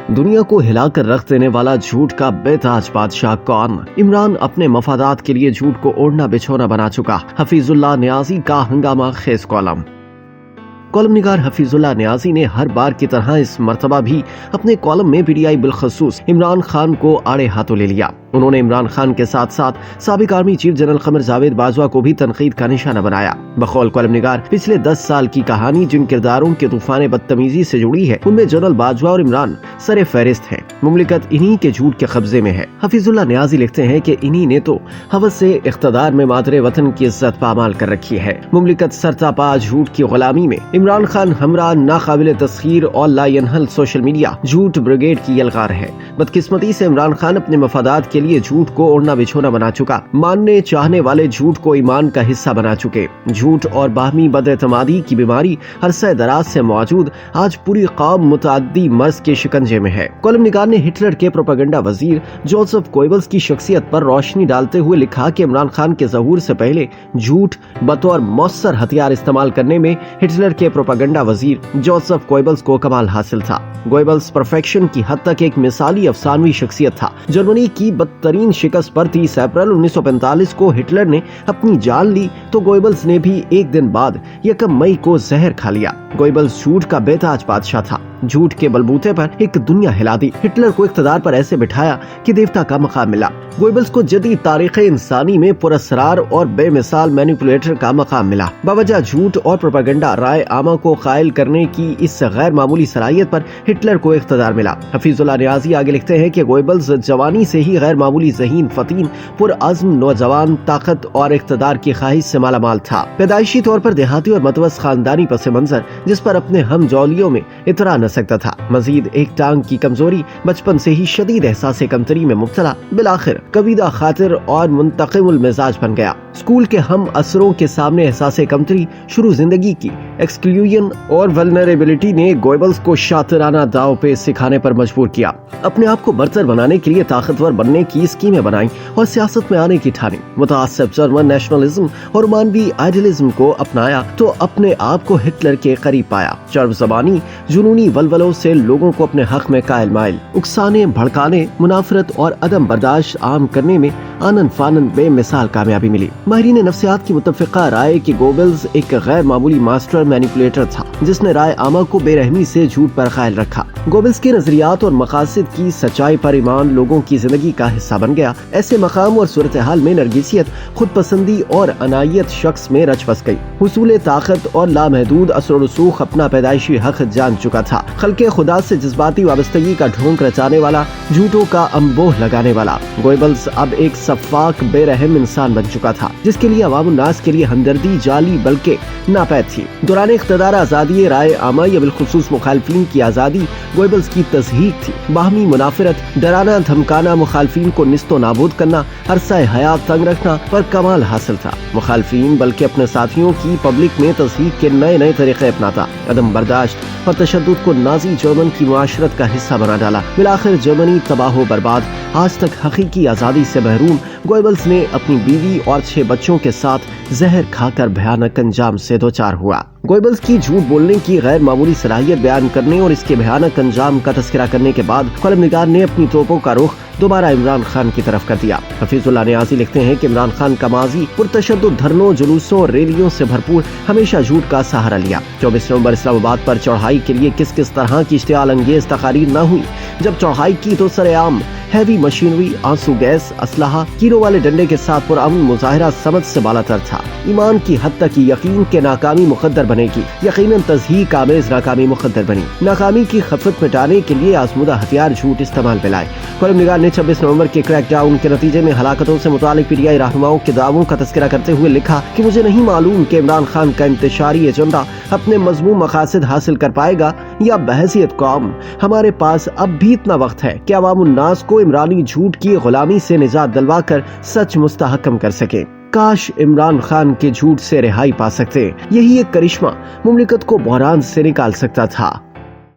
دنیا کو ہلا کر رکھ دینے والا جھوٹ کا بے تاج بادشاہ کون؟ عمران اپنے مفادات کے لیے جھوٹ کو اوڑھنا بچھونا بنا چکا۔ حفیظ اللہ نیازی کا ہنگامہ خیز کالم نگار حفیظ اللہ نیازی نے ہر بار کی طرح اس مرتبہ بھی اپنے کالم میں PTI بالخصوص عمران خان کو آڑے ہاتھوں لے لیا۔ انہوں نے عمران خان کے ساتھ ساتھ سابق army chief general Qamar Javed Bajwa کو بھی تنقید کا نشانہ بنایا۔ بقول کالم نگار، پچھلے 10 سال کی کہانی جن کرداروں کے طوفان بدتمیزی سے جڑی ہے، ان میں جنرل باجوہ اور عمران سر فہرست ہیں۔ مملکت انہی کے جھوٹ کے قبضے میں ہے۔ حفیظ اللہ نیازی لکھتے ہیں کہ انہی نے تو ہوس سے اقتدار میں مادر وطن کی عزت پامال کر رکھی ہے۔ مملکت سرتا پا جھوٹ کی غلامی میں، عمران خان ہمراہ ناقابل تسخیر اور لا ینحل سوشل میڈیا جھوٹ بریگیڈ کی یلغار ہے۔ بدقسمتی سے عمران خان اپنے مفادات کے لیے جھوٹ کو اوڑھنا بچھونا بنا چکا۔ ماننے چاہنے والے جھوٹ کو ایمان کا حصہ بنا چکے۔ جھوٹ اور باہمی بد اعتمادی کی بیماری عرصہ دراز سے موجود آج پوری قوم متعدی مرض کے شکنجے میں ہے۔ کالم نگار نے ہٹلر کے پروپیگنڈا وزیر جوزف گوئبلز کی شخصیت پر روشنی ڈالتے ہوئے لکھا کہ عمران خان کے ظہور سے پہلے جھوٹ بطور مؤثر ہتھیار استعمال کرنے میں ہٹلر کے پروپیگنڈا وزیر جوزف گوئبلز کو کمال حاصل تھا۔ گوئبلز پرفیکشن کی حد تک ایک مثالی افسانوی شخصیت تھا۔ جرمنی کی بدترین شکست پر 30 اپریل 1945 کو ہٹلر نے اپنی جان لی تو گوئبلز نے بھی ایک دن بعد 1 مئی کو زہر کھا لیا۔ گوئبلز جھوٹ کا بے تاج بادشاہ تھا۔ جھوٹ کے بلبوتے پر ایک دنیا ہلا دی۔ ہٹلر کو اقتدار پر ایسے بٹھایا کہ دیوتا کا مقام ملا۔ گوئبلز کو جدید تاریخ انسانی میں پراسرار اور بے مثال مینیپولیٹر کا مقام ملا۔ باوجہ جھوٹ اور پروپیگنڈا رائے عامہ کو قائل کرنے کی اس غیر معمولی صلاحیت پر ہٹلر کو اقتدار ملا۔ حفیظ اللہ نیازی آگے لکھتے ہیں کہ گوئبلز جوانی سے ہی غیر معمولی ذہین، فطین، پرعزم نوجوان، طاقت اور اقتدار کی خواہش سے مالا مال تھا۔ پیدائشی طور پر دیہاتی اور متوسط خاندانی پس منظر جس پر اپنے ہم جولیوں میں اترا نہ سکتا تھا۔ مزید ایک ٹانگ کی کمزوری، بچپن سے ہی شدید احساس کمتری میں مبتلا، بالآخر کبیدہ خاطر اور منتقم المزاج بن گیا۔ اسکول کے ہم اثروں کے سامنے احساس کمتری، شروع زندگی کی ایکسکلوژن اور ولنریبلٹی نے گوئبلز کو شاطرانہ داؤ پہ سکھانے پر مجبور کیا۔ اپنے آپ کو برتر بنانے کے لیے طاقتور بننے کی اسکیمیں بنائیں اور سیاست میں آنے کی ٹھانی۔ متعصب جرمن نیشنلزم اور رومانوی آئیڈیلزم کو اپنایا تو اپنے آپ کو ہٹلر کے قریب پایا۔ چرب زبانی، جنونی ولولوں سے لوگوں کو اپنے حق میں قائل مائل، اکسانے، بھڑکانے، منافرت اور عدم برداشت عام کرنے میں آنن فانن بے مثال کامیابی ملی۔ ماہرین نفسیات کی متفقہ رائے کہ گوئبلز ایک غیر معمولی ماسٹر مینیپولیٹر تھا جس نے رائے عامہ کو بے رحمی سے جھوٹ پر قائل رکھا۔ گوئبلز کے نظریات اور مقاصد کی سچائی پر ایمان لوگوں کی زندگی کا حصہ بن گیا۔ ایسے مقام اور صورتحال میں نرگسیت، خود پسندی اور انانیت شخص میں رچ بس گئی۔ حصول طاقت اور لامحدود اثر و رسوخ اپنا پیدائشی حق جان چکا تھا۔ خلق خدا سے جذباتی وابستگی کا ڈھونگ رچانے والا، جھوٹوں کا انبوہ لگانے والا گوئبلز اب ایک شفاق بے رحم انسان بن چکا تھا جس کے لیے عوام الناس کے لیے ہمدردی جعلی بلکہ ناپید تھی۔ دوران اقتدار آزادی رائے عامہ یا بالخصوص مخالفین کی آزادی گوئبلز کی تضحیک تھی۔ باہمی منافرت، ڈرانا دھمکانا، مخالفین کو نیست و نابود کرنا، عرصہ حیات تنگ رکھنا پر کمال حاصل تھا۔ مخالفین بلکہ اپنے ساتھیوں کی پبلک میں تضحیک کے نئے نئے طریقے اپناتا۔ عدم برداشت اور تشدد کو نازی جرمن کی معاشرت کا حصہ بنا ڈالا۔ بالآخر جرمنی تباہ و برباد، آج تک حقیقی آزادی سے محروم۔ گوئبلز نے اپنی بیوی اور 6 بچوں کے ساتھ زہر کھا کر بھیانک انجام سے دوچار ہوا۔ گوئبلز کی جھوٹ بولنے کی غیر معمولی صلاحیت بیان کرنے اور اس کے بھیانک انجام کا تذکرہ کرنے کے بعد کالم نگار نے اپنی توپوں کا رخ دوبارہ عمران خان کی طرف کر دیا۔ حفیظ اللہ نیازی لکھتے ہیں کہ عمران خان کا ماضی پرتشدد دھرنوں، جلوسوں اور ریلیوں سے بھرپور، ہمیشہ جھوٹ کا سہارا لیا۔ 24 نومبر اسلام آباد پر چڑھائی کے لیے کس طرح کی اشتعال انگیز تقاریر نہ ہوئی۔ جب چڑھائی کی تو سر عام ہیوی مشینری، آنسو گیس، اسلحہ، کیلوں والے ڈنڈے کے ساتھ پرامن مظاہرہ سمجھ سے بالا تر تھا۔ ایمان کی حد تک یقین کہ ناکامی مقدر بنے گی، یقیناً تضحیک آمیز ناکامی مقدر بنی۔ ناکامی کی خفت مٹانے کے لیے آزمودہ ہتھیار جھوٹ استعمال میں لائے۔ کالم نگار نے 26 نومبر کے کریک ڈاؤن کے نتیجے میں ہلاکتوں سے متعلق PTI رہنماؤں کے دعووں کا تذکرہ کرتے ہوئے لکھا کہ مجھے نہیں معلوم کہ عمران خان کا انتشاری ایجنڈا اپنے مضمون مقاصد حاصل کر پائے گا یا بحیثیت قوم ہمارے پاس اب بھی اتنا وقت ہے کہ عوام الناس کو عمرانی جھوٹ کی غلامی سے نجات دلوا کر سچ مستحکم کر سکیں۔ کاش عمران خان کے جھوٹ سے رہائی پا سکتے، یہی ایک کرشمہ مملکت کو بحران سے نکال سکتا تھا۔